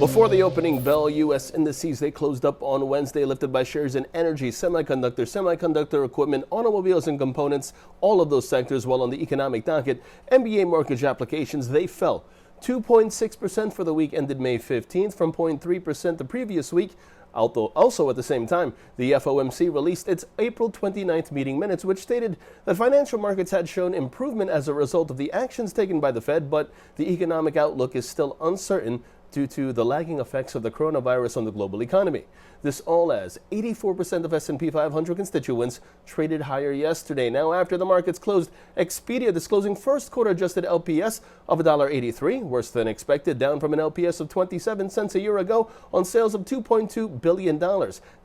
Before the opening bell, U.S. indices, they closed up on Wednesday, lifted by shares in energy, semiconductor equipment, automobiles and components, all of those sectors. While on the economic docket, MBA mortgage applications, they fell 2.6% for the week ended May 15th from 0.3% the previous week. Although also at the same time, the FOMC released its April 29th meeting minutes, which stated that financial markets had shown improvement as a result of the actions taken by the Fed, but the economic outlook is still uncertain due to the lagging effects of the coronavirus on the global economy. This all as 84% of SP 500 constituents traded higher yesterday. Now, after the markets closed, Expedia disclosing first quarter adjusted LPS of $1.83, worse than expected, down from an LPS of 27 cents a year ago on sales of $2.2 billion.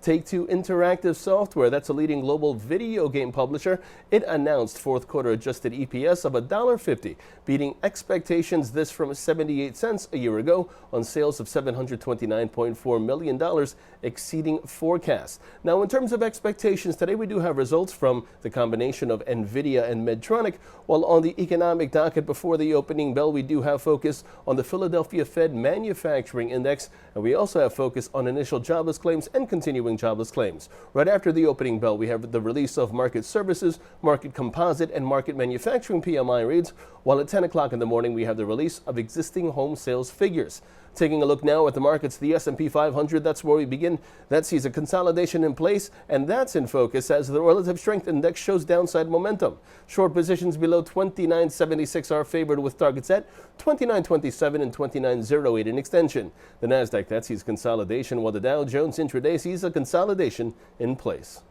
Take-Two Interactive Software, that's a leading global video game publisher, it announced fourth quarter adjusted EPS of $1.50, beating expectations, this from 78 cents a year ago on sales of $729.4 million, exceeding forecasts. Now, in terms of expectations, today we do have results from the combination of NVIDIA and Medtronic, while on the economic docket before the opening bell, we do have focus on the Philadelphia Fed Manufacturing Index, and we also have focus on initial jobless claims and continuing jobless claims. Right after the opening bell, we have the release of market services, market composite, and market manufacturing PMI reads, while at 10 o'clock in the morning, we have the release of existing home sales figures. Taking a look now at the markets, the SP 500, that's where we begin. That sees a consolidation in place, and that's in focus as the relative strength index shows downside momentum. Short positions below 29.76 are favored with targets at 29.27 and 29.08 in extension. The Nasdaq, that sees consolidation, while the Dow Jones intraday sees a consolidation in place.